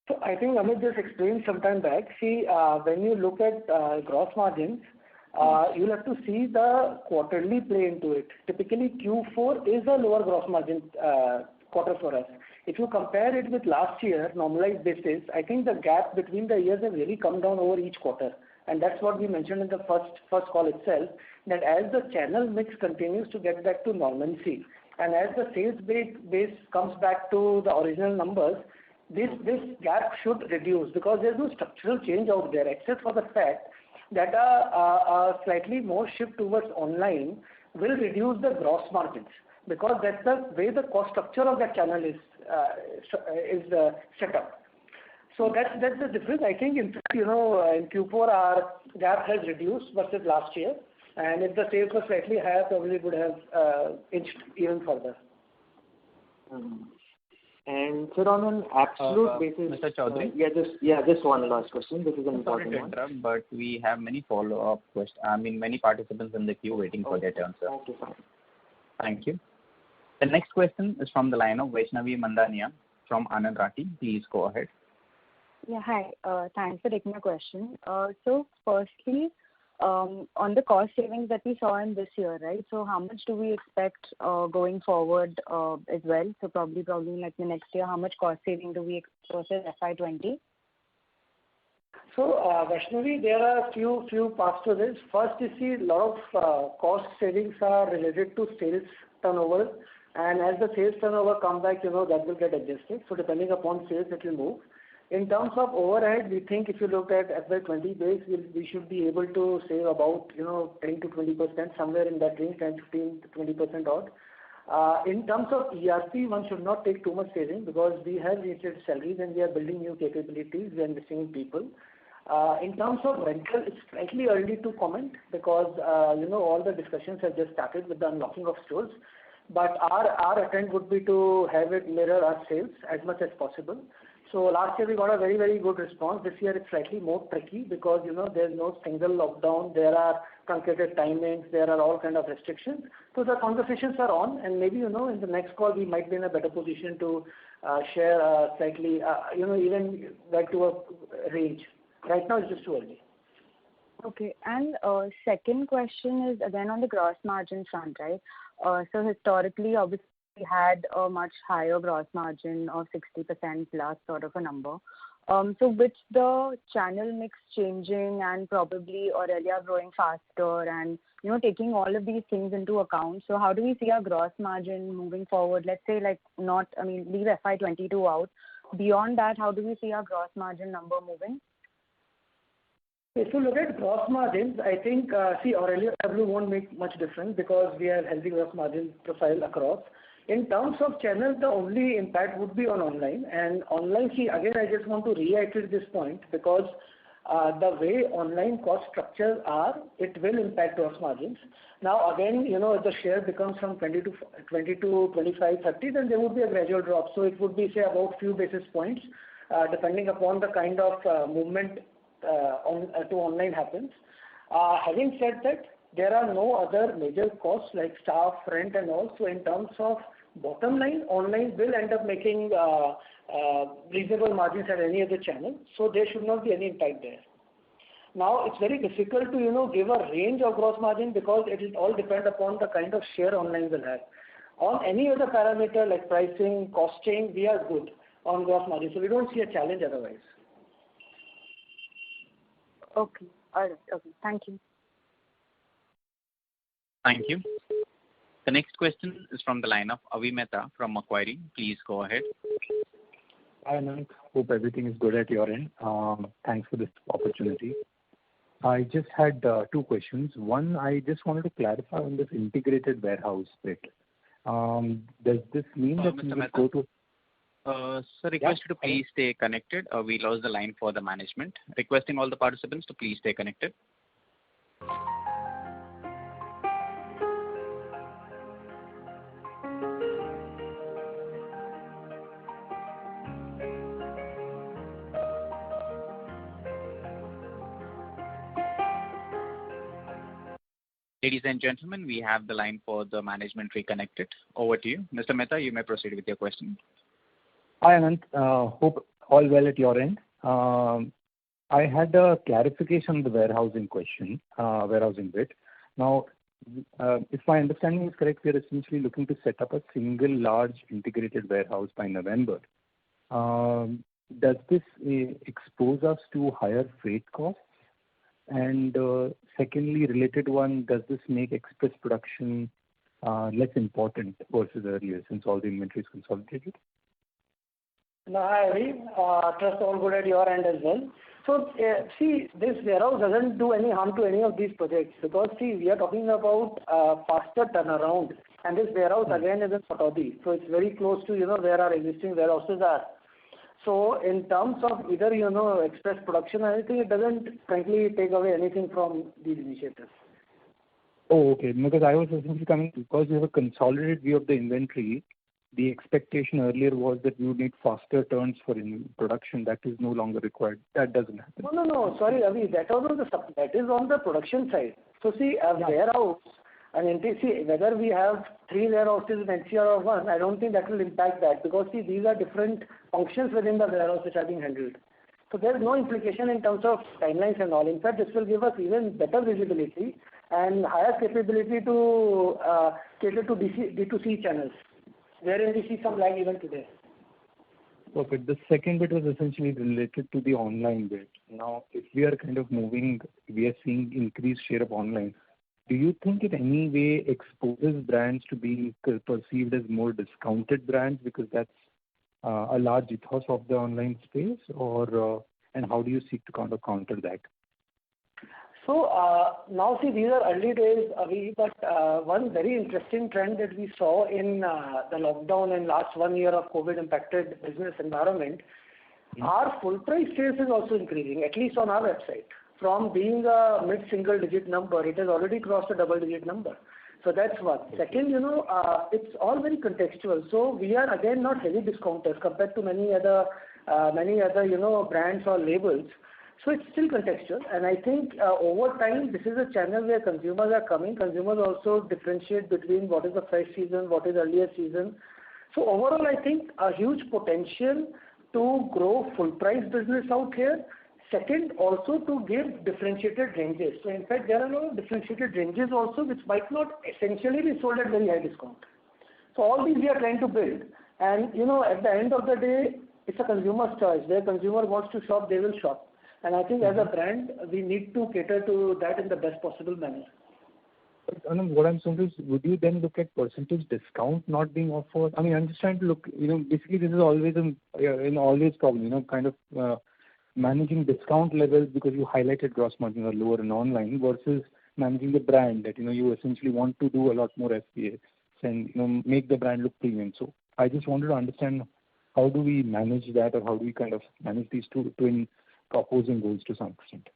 So I think Amit just explained some time back. See, when you look at gross margins, you'll have to see the quarterly play into it. Typically, Q4 is a lower gross margin quarter for us. If you compare it with last year, normalized basis, I think the gap between the years has really come down over each quarter. And that's what we mentioned in the first call itself, that as the channel mix continues to get back to normalcy, and as the sales base comes back to the original numbers, this gap should reduce because there's no structural change out there except for the fact that a slightly more shift towards online will reduce the gross margins because that's the way the cost structure of that channel is set up. So that's the difference. I think in fact, in Q4 our gap has reduced versus last year. And if the sales were slightly higher, probably would have inched even further. Mm-hmm. And sir, on an absolute basis, Mr. Chaudhary? Just one last question. This is an important one. Sorry to interrupt, but we have many follow-up questions. Many participants in the queue waiting for their turn, sir. Okay, fine. Thank you. The next question is from the line of Vaishnavi Mandania from Anand Rathi. Please go ahead. Yeah, hi. Thanks for taking my question. So firstly, on the cost savings that we saw in this year, right? So how much do we expect going forward as well? So probably like the next year, how much cost saving do we expect versus FY20? So Vaishnavi, there are few parts to this. First, you see a lot of cost savings are related to sales turnover, and as the sales turnover come back, that will get adjusted. So depending upon sales, it will move. In terms of overhead, we think if you look at FY20 base, we should be able to save about 10 to 20%, somewhere in that range, 10, 15 to 20% odd. In terms of ERP, one should not take too much saving because we have raised salaries and we are building new capabilities. We are investing in people. In terms of rental, it's slightly early to comment because all the discussions have just started with the unlocking of stores. But our attempt would be to have it mirror our sales as much as possible. So last year we got a very, very good response. This year it's slightly more tricky because there's no single lockdown. There are truncated timings. There are all kind of restrictions. So the conversations are on, and maybe in the next call we might be in a better position to share slightly even back to a range. Right now it's just too early. Okay. And second question is again on the gross margin front, right? So historically, obviously, we had a much higher gross margin of 60% plus sort of a number. So with the channel mix changing and probably Aurelia growing faster and taking all of these things into account, so how do we see our gross margin moving forward? Let's say leave FY22 out. Beyond that, how do we see our gross margin number moving? If you look at gross margins, I think, Aurelia W won't make much difference because we have healthy gross margin profile across. In terms of channels, the only impact would be on online. And online, again, I just want to reiterate this point because the way online cost structures are, it will impact gross margins. Now, again, if the share becomes from 20 to 25, 30, then there would be a gradual drop. So it would be, say, about few basis points, depending upon the kind of movement to online happens. Having said that, there are no other major costs like staff, rent and all. So in terms of bottom line, online will end up making reasonable margins at any other channel. So there should not be any impact there. Now, it's very difficult to, give a range of gross margin because it will all depend upon the kind of share online will have. On any other parameter like pricing, costing, we are good on gross margin. So we don't see a challenge otherwise. Okay. All right. Okay. Thank you. Thank you. The next question is from the line of Avi Mehta from Macquarie. Please go ahead. Hi, Anand. Hope everything is good at your end. Thanks for this opportunity. I just had two questions. One, I just wanted to clarify on this integrated warehouse bit. Does this mean that Mr. you will Mehta? go to... Sir, request you to please stay connected. We lost the line for the management. Requesting all the participants to please stay connected. Ladies and gentlemen, we have the line for the management reconnected. Over to you. Mr. Mehta, you may proceed with your question. Hi, Anand. Hope all well at your end. I had a clarification on the warehousing bit. Now, if my understanding is correct, we are essentially looking to set up a single large integrated warehouse by November. Does this expose us to higher freight costs? And secondly, related one, does this make express production less important versus earlier since all the inventory is consolidated? No, I agree. Trust all good at your end as well. So, this warehouse doesn't do any harm to any of these projects because, we are talking about faster turnaround. And this warehouse, again, is in Pataudi. So, it's very close to, where our existing warehouses are. So, in terms of either, express production or anything, it doesn't, frankly, take away anything from these initiatives. Oh, okay. Because I was essentially coming, because you have a consolidated view of the inventory, the expectation earlier was that you need faster turns for production. That is no longer required. That doesn't happen. No. Sorry, Avi. That is on the production side. So warehouse, whether we have 3 warehouses in NCR or 1, I don't think that will impact that because these are different functions within the warehouse which are being handled. So there's no implication in terms of timelines and all. In fact, this will give us even better visibility and higher capability to cater to D2C channels, wherein we see some lag even today. Okay. The second bit was essentially related to the online bit. Now, if we are kind of moving, we are seeing increased share of online. Do you think it any way exposes brands to being perceived as more discounted brands because that's a large ethos of the online space, or and how do you seek to kind of counter that? Now see, these are early days, Avi, but one very interesting trend that we saw in the lockdown and last 1 year of COVID impacted business environment, our full price sales is also increasing, at least on our website. From being a mid-single digit number, it has already crossed a double-digit number. So that's one. Second, it's all very contextual. So we are again not heavy discounters compared to many other brands or labels. So it's still contextual, and I think over time this is a channel where consumers are coming. Consumers also differentiate between what is the fresh season, what is earlier season. So overall, I think a huge potential to grow full price business out here. Second, also to give differentiated ranges. So in fact, there are a lot of differentiated ranges also which might not essentially be sold at very high discount. So all these we are trying to build, and at the end of the day, it's a consumer's choice. Where consumer wants to shop, they will shop. And I think as a brand, we need to cater to that in the best possible manner. Anand, what I'm saying is, would you then look at percentage discount not being offered? I mean, I'm just trying to look, basically this is always an always problem, kind of managing discount levels because you highlighted gross margin are lower in online versus managing the brand that, you essentially want to do a lot more FBA and, make the brand look premium. So I just wanted to understand how do we manage that, or how do we kind of manage these two twin opposing goals to some extent?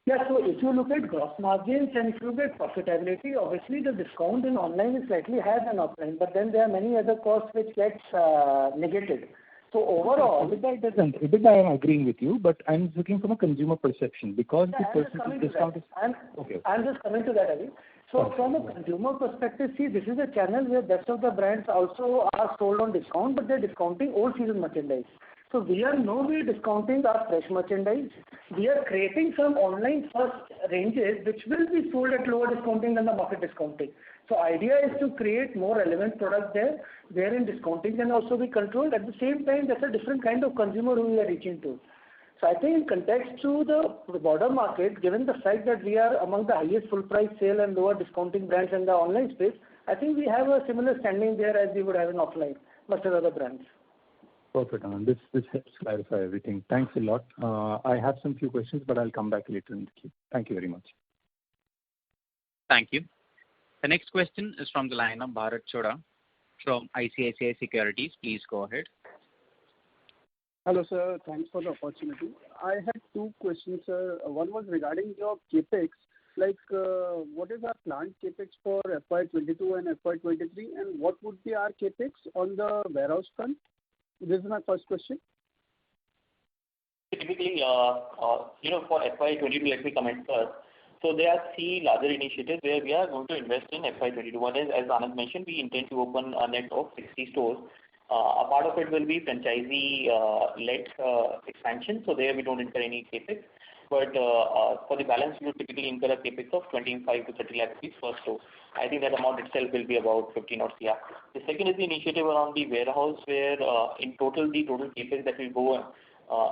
Yeah, so if you look at gross margins and if you look at profitability, obviously the discount in online is slightly higher than offline, but then there are many other costs which gets negated. So overall, EBITDA, I am agreeing with you, but I'm looking from a consumer perception because the percentage discount is. I'm just coming to that, Avi. So from a consumer perspective, see, this is a channel where best of the brands also are sold on discount, but they're discounting old season merchandise. So we are no way discounting our fresh merchandise. We are creating some online first ranges which will be sold at lower discounting than the market discounting. So idea is to create more relevant products there, wherein discounting can also be controlled. At the same time, that's a different kind of consumer who we are reaching to. So I think in context to the broader market, given the fact that we are among the highest full price sale and lower discounting brands in the online space, I think we have a similar standing there as we would have in offline, most of the other brands. Perfect, Anand. This helps clarify everything. Thanks a lot. I have some few questions, but I'll come back later in the queue. Thank you very much. Thank you. The next question is from the line of Bharat Choda from ICICI Securities. Please go ahead. Hello, sir. Thanks for the opportunity. I had two questions, sir. One was regarding your capex. What is our planned capex for FY22 and FY23, and what would be our capex on the warehouse front? This is my first question. Typically, for FY22, let me comment first. So there are three larger initiatives where we are going to invest in FY22. One is, as Anand mentioned, we intend to open a net of 60 stores. A part of it will be franchisee-led expansion, so there we don't incur any capex. But for the balance, we will typically incur a capex of 25 to 30 lakh rupees per store. I think that amount itself will be about 15 or CR. The second is the initiative around the warehouse, where in total, the total capex that will go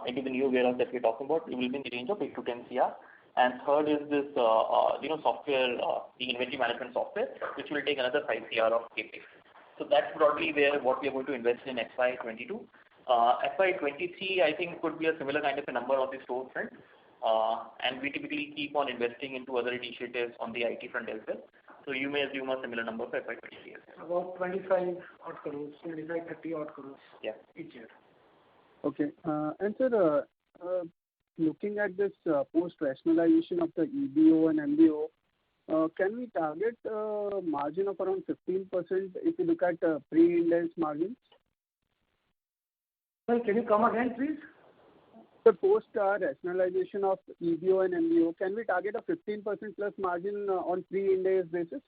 into the new warehouse that we're talking about, it will be in the range of 8 to 10 CR. And third is this, software, the inventory management software, which will take another 5 CR of capex. So that's broadly what we are going to invest in FY22. FY23, I think, could be a similar kind of a number on the store front. And we typically keep on investing into other initiatives on the IT front as well. So you may assume a similar number for FY23 as well. About 25 odd crores, 25, 30 odd crores each year. Okay. And sir, looking at this post-rationalization of the EBO and MBO, can we target a margin of around 15% if you look at pre-Ind-AS margins? Well, can you come again, please? The post-rationalization of EBO and MBO, can we target a 15% plus margin on pre-Ind-AS basis?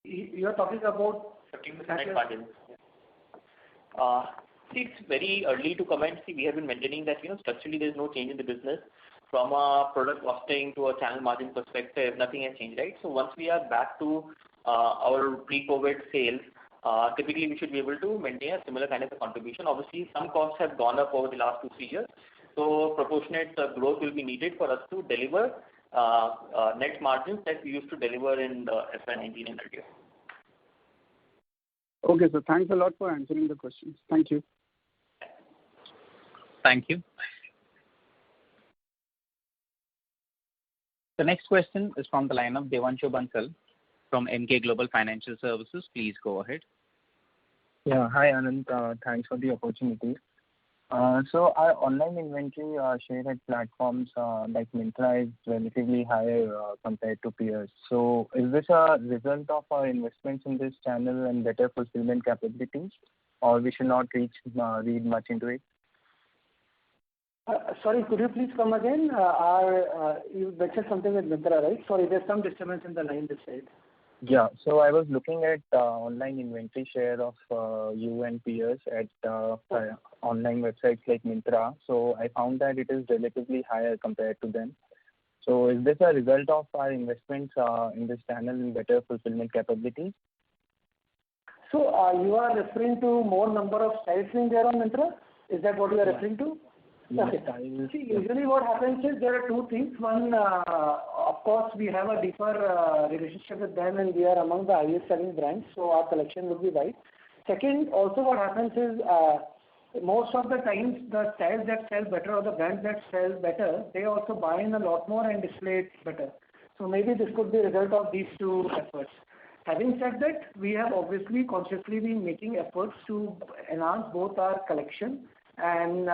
You are talking about 15% margin. See, it's very early to comment. See, we have been maintaining that, structurally there is no change in the business. From a product costing to a channel margin perspective, nothing has changed, right? So once we are back to our pre-COVID sales, typically we should be able to maintain a similar kind of a contribution. Obviously, some costs have gone up over the last 2-3 years. So proportionate growth will be needed for us to deliver net margins that we used to deliver in the FY19 and earlier. Okay, so thanks a lot for answering the questions. Thank you. Thank you. The next question is from the line of Devanshu Bansal from Emkay Global Financial Services. Please go ahead. Yeah. Hi, Anand. Thanks for the opportunity. So our online inventory share at platforms like Myntra is relatively higher compared to peers. So is this a result of our investments in this channel and better fulfillment capabilities, or we should not read much into it? Sorry, could you please come again? You mentioned something with Myntra, right? Sorry, there's some disturbance in the line this side. Yeah. So I was looking at online inventory share of you and peers at online websites like Myntra. So I found that it is relatively higher compared to them. So is this a result of our investments in this channel and better fulfillment capabilities? So you are referring to more number of styles being there on Myntra? Is that what you are referring to? Yes. Okay. See, usually what happens is there are two things. One, of course, we have a deeper relationship with them, and we are among the highest selling brands, so our collection would be wide. Second, also what happens is most of the times the styles that sell better or the brands that sell better, they also buy in a lot more and display it better. So maybe this could be a result of these two efforts. Having said that, we have obviously consciously been making efforts to enhance both our collection and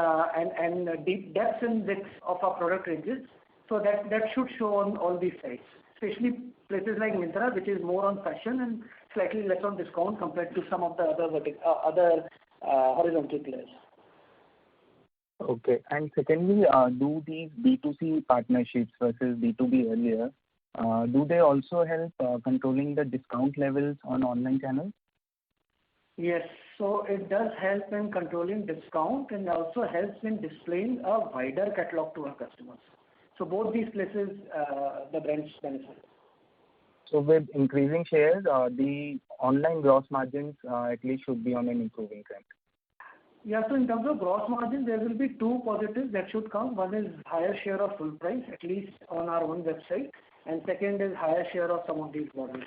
deep depth and width of our product ranges. So that should show on all these sites, especially places like Myntra, which is more on fashion and slightly less on discount compared to some of the other horizontal players. Okay. And secondly, do these B2C partnerships versus B2B earlier, do they also help controlling the discount levels on online channels? Yes. So it does help in controlling discount and also helps in displaying a wider catalog to our customers. So both these places, the brands benefit. So with increasing shares, the online gross margins at least should be on an improving trend. Yeah, so in terms of gross margin, there will be two positives that should come. One is higher share of full price, at least on our own website, and second is higher share of some of these models.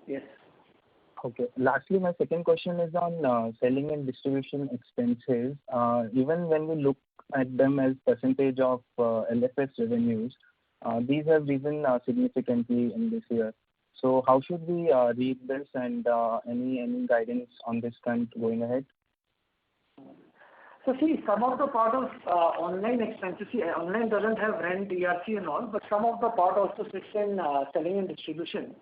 Yes. Okay. Lastly, my second question is on selling and distribution expenses. Even when we look at them as percentage of LFS revenues, these have risen significantly in this year. So how should we read this, and any guidance on this front going ahead? So see, some of the part of online expenses, online doesn't have rent, ERC and all, but some of the part also sits in selling and distribution.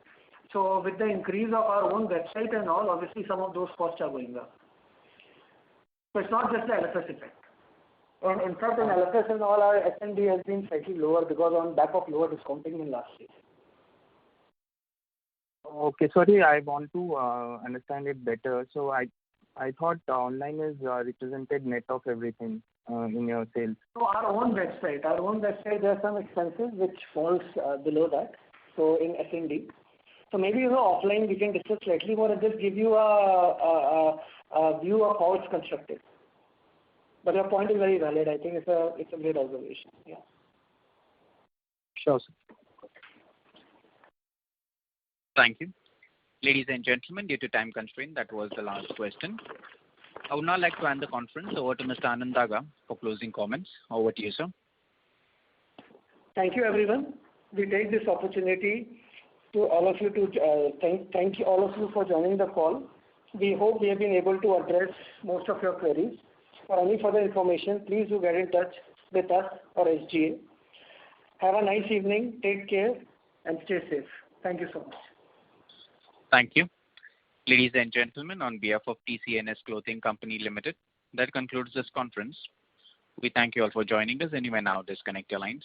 So with the increase of our own website and all, obviously some of those costs are going up. So it's not just the LFS effect. And in fact, in LFS and all, our S&D has been slightly lower because on back of lower discounting in last year. Okay, sorry, I want to understand it better. So I thought online is represented net of everything in your sales. So our own website, there are some expenses which falls below that. So in S&D. So maybe, offline we can discuss slightly more and just give you a view of how it's constructed. But your point is very valid. I think it's a great observation. Yeah. Sure, sir. Thank you. Ladies and gentlemen, due to time constraint, that was the last question. I would now like to hand the conference over to Mr. Anand Daga for closing comments. Over to you, sir. Thank you, everyone. We take this opportunity to all of you to thank you all of you for joining the call. We hope we have been able to address most of your queries. For any further information, please do get in touch with us or SGA. Have a nice evening, take care, and stay safe. Thank you so much. Thank you. Ladies and gentlemen, on behalf of TCNS Clothing Company Limited, that concludes this conference. We thank you all for joining us, and you may now disconnect your lines.